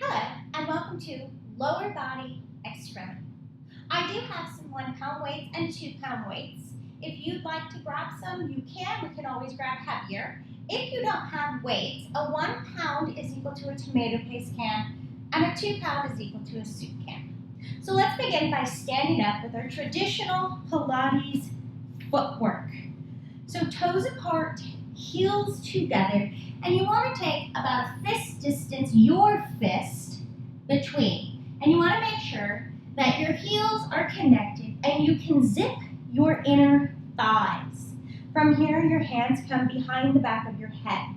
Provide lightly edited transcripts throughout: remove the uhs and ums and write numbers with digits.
Hello, and welcome to Lower Body Extremity. I do have some 1 pound weights and 2 pound weights. If you'd like to grab some, you can. We can always grab heavier. If you don't have weights, a 1 pound is equal to a tomato paste can, and a 2 pound is equal to a soup can. So let's begin by standing up with our traditional Pilates footwork. So toes apart, heels together, and you want to take about a fist distance, your fist, between. And you want to make sure that your heels are connected and you can zip your inner thighs. From here, your hands come behind the back of your head.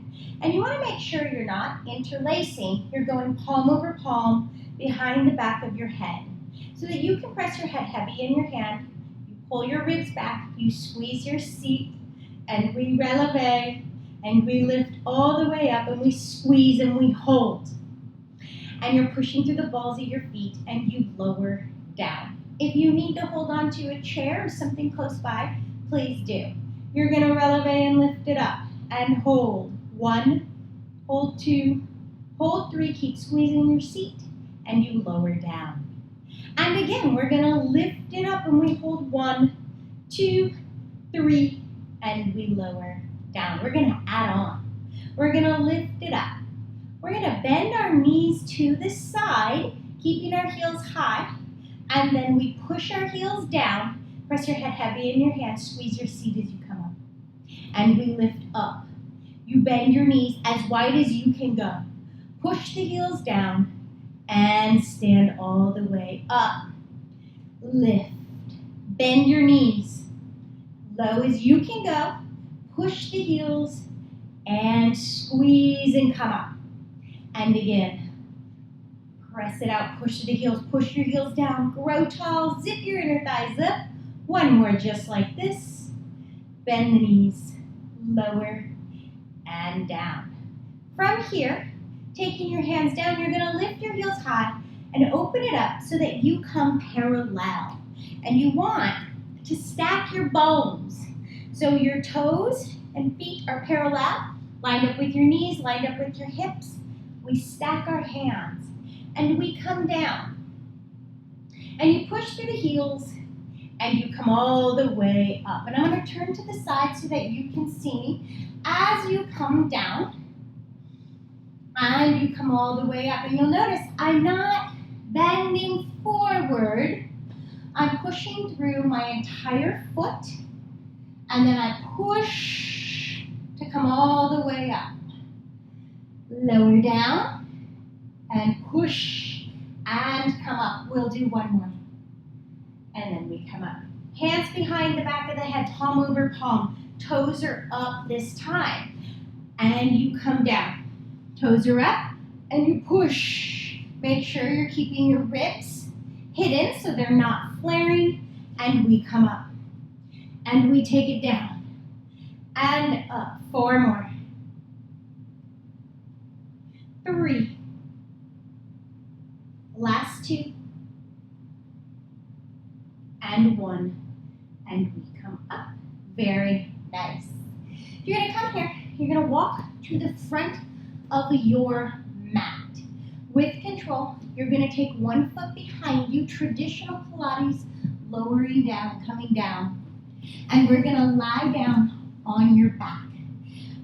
And you want to make sure you're not interlacing. You're going palm over palm behind the back of your head so that you can press your head heavy in your hand. You pull your ribs back, you squeeze your seat, and we releve. And we lift all the way up and we squeeze and we hold. And you're pushing through the balls of your feet and you lower down. If you need to hold on to a chair or something close by, please do. You're going to releve and lift it up and hold. 1, hold 2, hold 3, keep squeezing your seat and you lower down. And again, we're going to lift it up and we hold 1, 2, 3, and we lower down. We're going to add on. We're going to lift it up. We're going to bend our knees to the side, keeping our heels high, and then we push our heels down. Press your head heavy in your hands, squeeze your seat as you come up. And we lift up. You bend your knees as wide as you can go. Push the heels down and stand all the way up. Lift. Bend your knees low as you can go. Push the heels and squeeze and come up. And again, press it out, push the heels, push your heels down, grow tall, zip your inner thighs up. 1 more just like this. Bend the knees, lower and down. From here, taking your hands down, you're gonna lift your heels high and open it up so that you come parallel. And you want to stack your bones. So your toes and feet are parallel, lined up with your knees, lined up with your hips. We stack our hands and we come down. And you push through the heels and you come all the way up. And I'm going to turn to the side so that you can see me as you come down. And you come all the way up. And you'll notice I'm not bending forward. I'm pushing through my entire foot. And then I push to come all the way up. Lower down and push and come up. We'll do 1 more. And then we come up. Hands behind the back of the head, palm over palm. Toes are up this time. And you come down. Toes are up and you push. Make sure you're keeping your ribs hidden so they're not flaring. And we come up. And we take it down. And up. 4 more. 3. Last 2. And 1. And we come up. Very nice. You're going to come here. You're going to walk to the front of your mat. With control, you're going to take 1 foot behind you. Traditional Pilates, lowering down, coming down. And we're going to lie down on your back.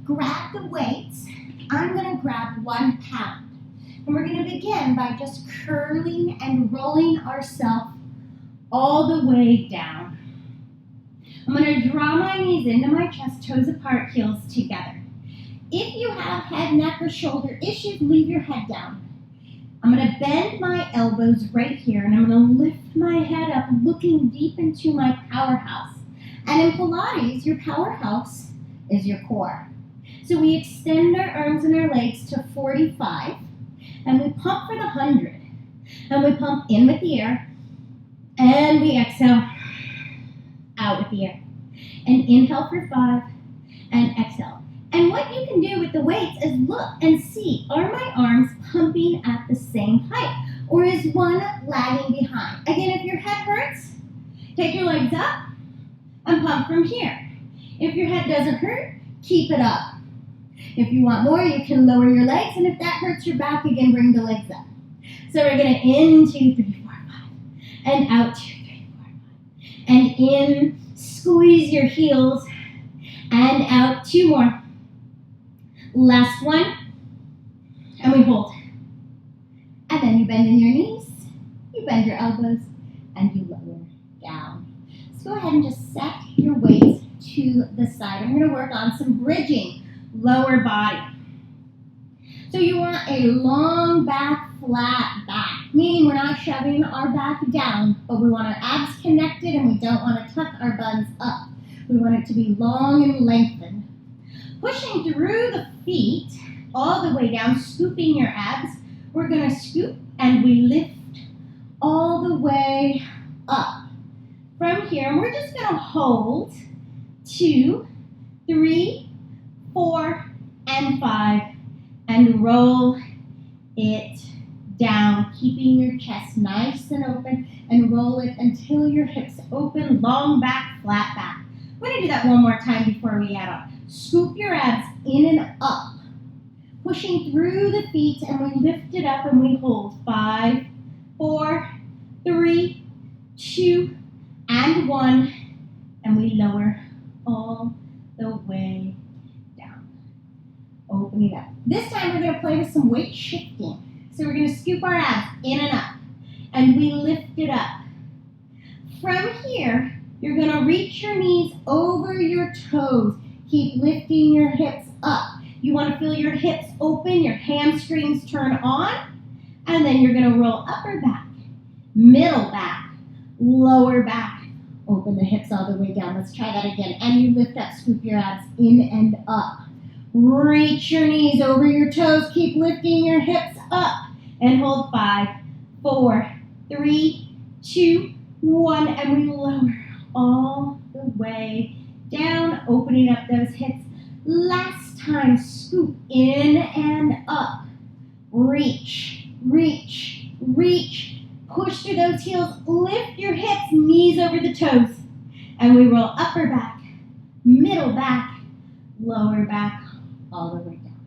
Grab the weights. I'm going to grab 1 pound. And we're going to begin by just curling and rolling ourselves all the way down. I'm going to draw my knees into my chest, toes apart, heels together. If you have head, neck, or shoulder issues, leave your head down. I'm going to bend my elbows right here, and I'm going to lift my head up, looking deep into my powerhouse. And in Pilates, your powerhouse is your core. So we extend our arms and our legs to 45, and we pump for the 100. And we pump in with the air, and we exhale out with the air. And inhale for 5, and exhale. And what you can do with the weights is look and see, are my arms pumping at the same height? Or is one lagging behind? Again, if your head hurts, take your legs up and pump from here. If your head doesn't hurt, keep it up. If you want more, you can lower your legs, and if that hurts your back, again, bring the legs up. So we're going to in, 2, 3, 4, 5. And out, 2, 3, 4, 5. And in, squeeze your heels. And out, 2 more. Last one. And we hold. And then you bend in your knees. You bend your elbows. And you lower down. So go ahead and just set your weights to the side. I'm going to work on some bridging lower body. So you want a long back, flat back, meaning we're not shoving our back down, but we want our abs connected and we don't want to tuck our buns up. We want it to be long and lengthened. Pushing through the feet all the way down, scooping your abs. We're going to scoop and we lift all the way up. From here, and we're just going to hold 2, 3, 4, and 5, and roll it down, keeping your chest nice and open, and roll it until your hips open, long back, flat back. We're going to do that one more time before we add on. Scoop your abs in and up, pushing through the feet, and we lift it up and we hold 5, 4, 3, 2, and 1, and we lower all the way down. Opening up. This time we're going to play with some weight shifting. So we're going to scoop our abs in and up, and we lift it up. From here, you're going to reach your knees over your toes. Keep lifting your hips up. You want to feel your hips open, your hamstrings turn on, and then you're going to roll upper back, middle back, lower back. Open the hips all the way down. Let's try that again. And you lift up, scoop your abs in and up. Reach your knees over your toes. Keep lifting your hips up. And hold 5, 4, 3, 2, 1. And we lower all the way down. Opening up those hips. Last time, scoop in and up. Reach, reach, reach. Push through those heels, lift your hips, knees over the toes. And we roll upper back, middle back, lower back, all the way down.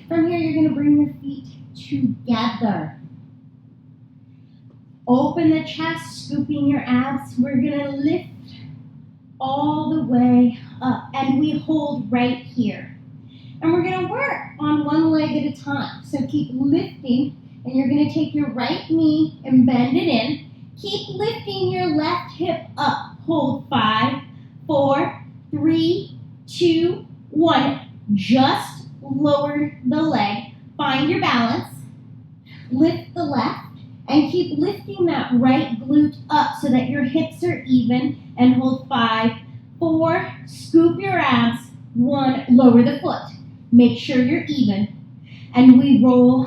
From here, you're going to bring your feet together. Open the chest, scooping your abs. We're going to lift all the way up. And we hold right here. And we're going to work on one leg at a time. So keep lifting. And you're going to take your right knee and bend it in. Keep lifting your left hip up. Hold 5, 4, 3, 2, 1. Just lower the leg. Find your balance. Lift the left. And keep lifting that right glute up so that your hips are even. And hold 5, 4. Scoop your abs. 1. Lower the foot. Make sure you're even. And we roll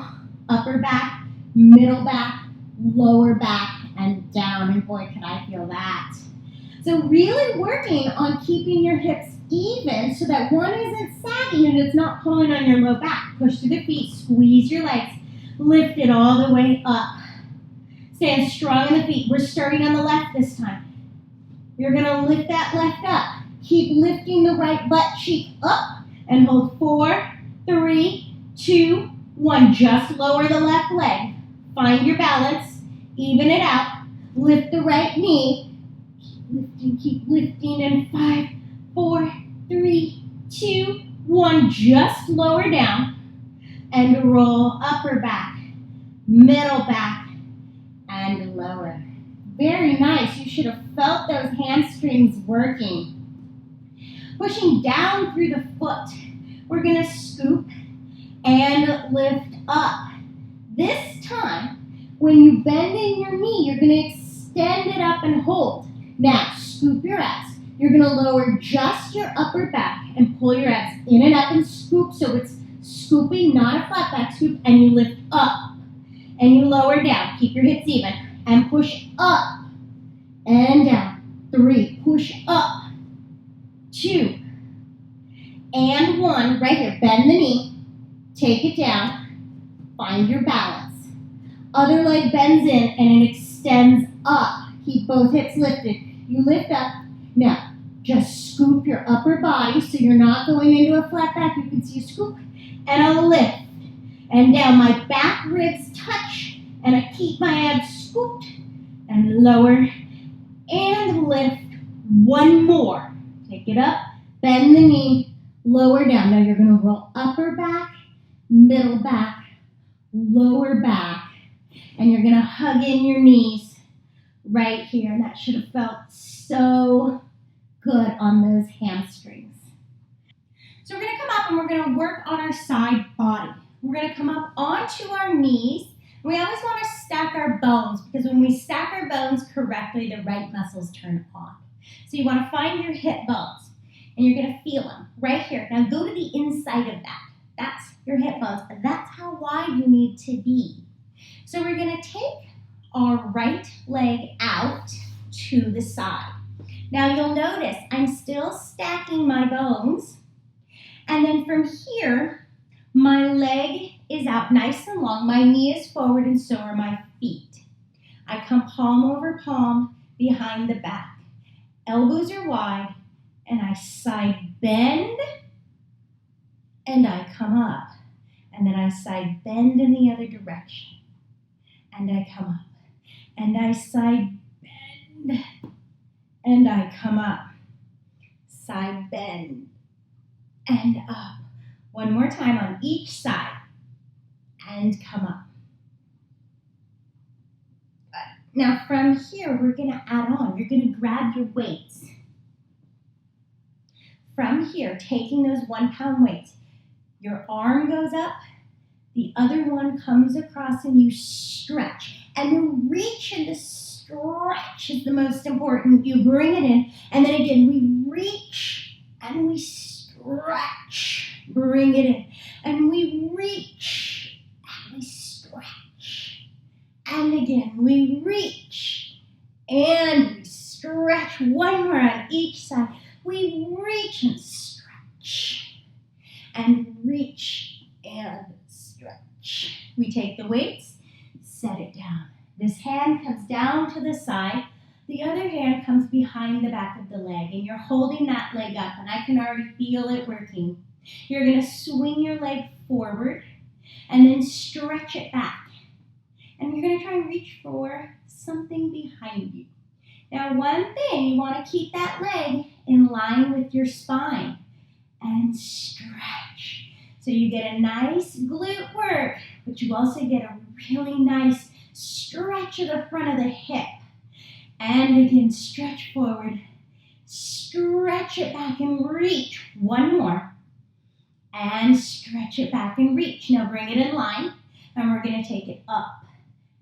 upper back, middle back, lower back, and down. And boy, can I feel that. So really working on keeping your hips even so that one isn't sagging and it's not pulling on your low back. Push through the feet, squeeze your legs, lift it all the way up. Stand strong in the feet. We're starting on the left this time. You're going to lift that left up. Keep lifting the right butt cheek up and hold 4, 3, 2, 1. Just lower the left leg. Find your balance. Even it out. Lift the right knee. Keep lifting. And 5, 4, 3, 2, 1. Just lower down. And roll upper back, middle back, and lower. Very nice. You should have felt those hamstrings working. Pushing down through the foot. We're going to scoop and lift up. This time, when you bend in your knee, you're going to extend it up and hold. Now, scoop your abs. You're going to lower just your upper back and pull your abs in and up and scoop. So it's scooping, not a flat back scoop. And you lift up and you lower down. Keep your hips even. And push up and down. 3. Push up. 2. And 1. Right here. Bend the knee. Take it down. Find your balance. Other leg bends in and it extends up. Keep both hips lifted. You lift up. Now, just scoop your upper body so you're not going into a flat back. You can see a scoop and a lift. And down. My back ribs touch And I keep my abs scooped and lower and lift. One more. Take it up, bend the knee, lower down. Now you're going to roll upper back, middle back, lower back, and you're going to hug in your knees right here. And that should have felt so good on those hamstrings. So we're going to come up and we're going to work on our side body. We're going to come up onto our knees. We always want to stack our bones because when we stack our bones correctly, the right muscles turn on. So you want to find your hip bones and you're going to feel them right here. Now go to the inside of that. That's your hip bones. That's how wide you need to be. So we're going to take our right leg out to the side. Now you'll notice I'm still stacking my bones. And then from here, my leg is out nice and long. My knee is forward and so are my feet. I come palm over palm behind the back. Elbows are wide and I side bend and I come up. And then I side bend in the other direction. And I come up. And I side bend and I come up. Side bend and up. One more time on each side. And come up. Now from here, we're going to add on. You're going to grab your weights. From here, taking those 1 pound weights, your arm goes up, the other one comes across and you stretch. And the reach and the stretch is the most important. You bring it in, and then again, we reach and we stretch. Bring it in, and we reach and we stretch. And again, we reach and we stretch. One more on each side. We reach and stretch. And reach and stretch. We take the weights, set it down. This hand comes down to the side. The other hand comes behind the back of the leg. And you're holding that leg up. And I can already feel it working. You're going to swing your leg forward and then stretch it back. And you're going to try and reach for something behind you. Now, one thing, you want to keep that leg in line with your spine and stretch. So you get a nice glute work, but you also get a really nice stretch of the front of the hip. And again, stretch forward, stretch it back and reach. One more. And stretch it back and reach. Now bring it in line, and we're going to take it up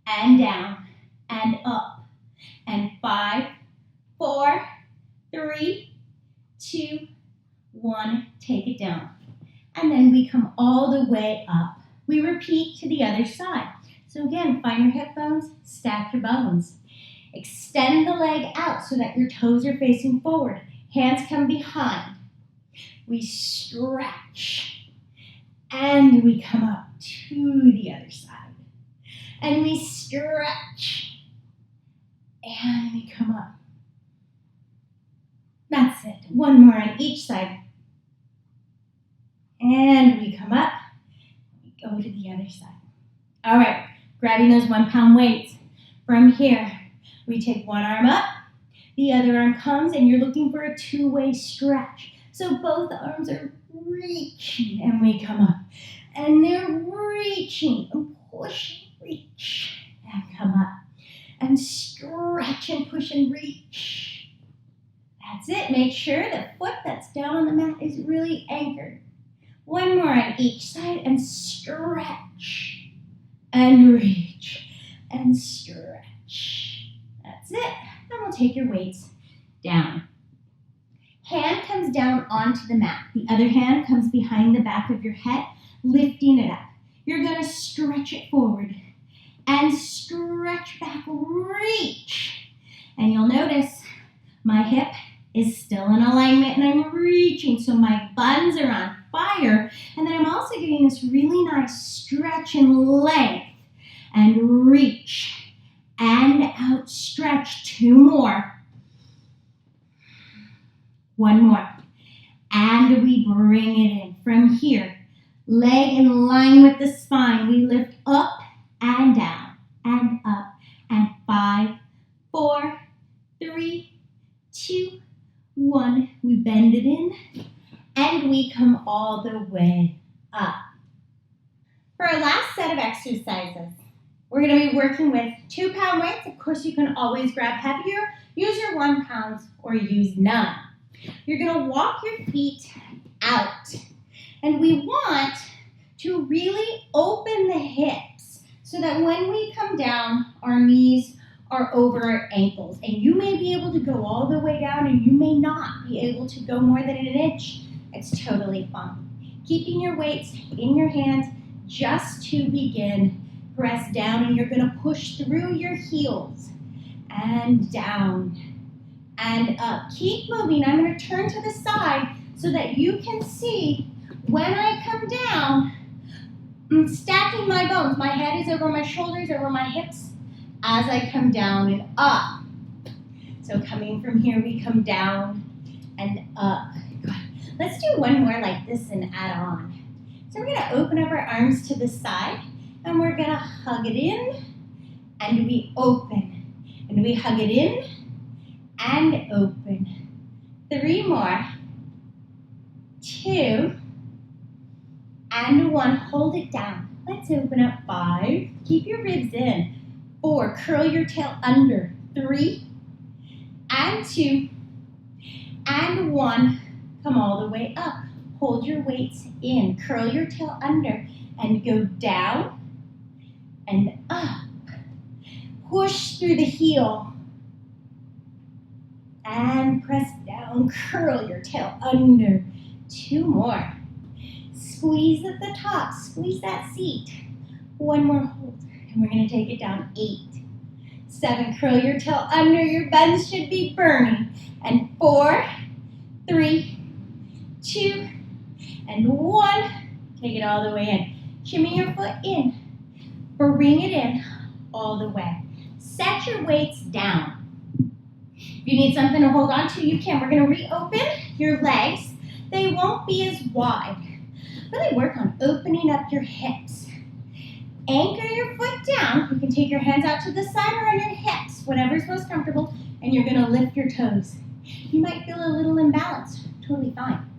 and down and up. And 5, 4, 3, 2, 1. Take it down. And then we come all the way up. We repeat to the other side. So again, find your hip bones, stack your bones. Extend the leg out so that your toes are facing forward. Hands come behind. We stretch, and we come up to the other side. And we stretch, and we come up. That's it. One more on each side. And we come up, we go to the other side. All right, grabbing those 1 pound weights. From here, we take one arm up, the other arm comes, and you're looking for a two-way stretch. So both arms are reaching, and we come up. And they're reaching and push, reach, and come up. And stretch and push and reach. That's it. Make sure the foot that's down on the mat is really anchored. One more on each side, and stretch, and reach, and stretch. That's it. Then we'll take your weights down. Hand comes down onto the mat. The other hand comes behind the back of your head, lifting it up. You're going to stretch it forward and stretch back, reach. And you'll notice my hip is still in alignment and I'm reaching. So my buns are on fire. And then I'm also getting this really nice stretch and length and reach and outstretch. 2 more. 1 more. And we bring it in from here. Leg in line with the spine. We lift up and down and up, and 5, 4, 3, 2, 1. We bend it in, and we come all the way up. For our last set of exercises, we're going to be working with 2-pound weights. Of course, you can always grab heavier, use your 1 pounds, or use none. You're going to walk your feet out, and we want to really open the hips so that when we come down, our knees are over our ankles. And you may be able to go all the way down, and you may not be able to go more than an inch. It's totally fine. Keeping your weights in your hands just to begin. Press down, and you're going to push through your heels and down and up. Keep moving. I'm going to turn to the side so that you can see when I come down, I'm stacking my bones. My head is over my shoulders, over my hips as I come down and up. So coming from here, we come down and up. Good. Let's do one more like this and add on. So we're going to open up our arms to the side, and we're going to hug it in, and we open. And we hug it in, and open. 3 more. 2, and 1. Hold it down. Let's open up. 5. Keep your ribs in. 4. Curl your tail under. 3, and 2, and 1. Come all the way up. Hold your weights in. Curl your tail under, and go down and up. Push through the heel. And press down. Curl your tail under. 2 more. Squeeze at the top. Squeeze that seat. 1 more hold. And we're going to take it down. 8, 7. Curl your tail under. Your buns should be burning. And 4, 3, 2, and 1. Take it all the way in. Shimmy your foot in. Bring it in all the way. Set your weights down. If you need something to hold on to, you can. We're going to reopen your legs. They won't be as wide. Really work on opening up your hips. Anchor your foot down. You can take your hands out to the side or on your hips, whatever's most comfortable, and you're going to lift your toes. You might feel a little imbalanced. Totally fine.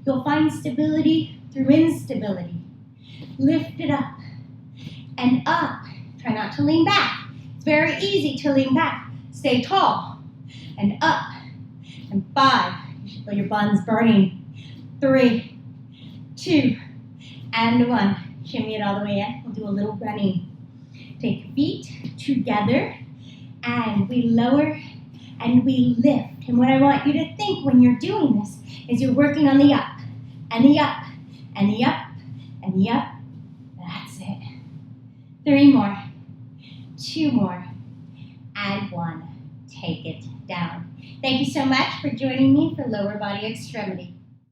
You'll find stability through instability. Lift it up and up. Try not to lean back. It's very easy to lean back. Stay tall and up. And 5. You should feel your buns burning. 3, 2, and 1. Shimmy it all the way in. We'll do a little running. Take your feet together, and we lower and we lift. And what I want you to think when you're doing this is you're working on the up, and the up, and the up, and the up. That's it. 3 more. 2 more. And 1. Take it down. Thank you so much for joining me for lower body extremity.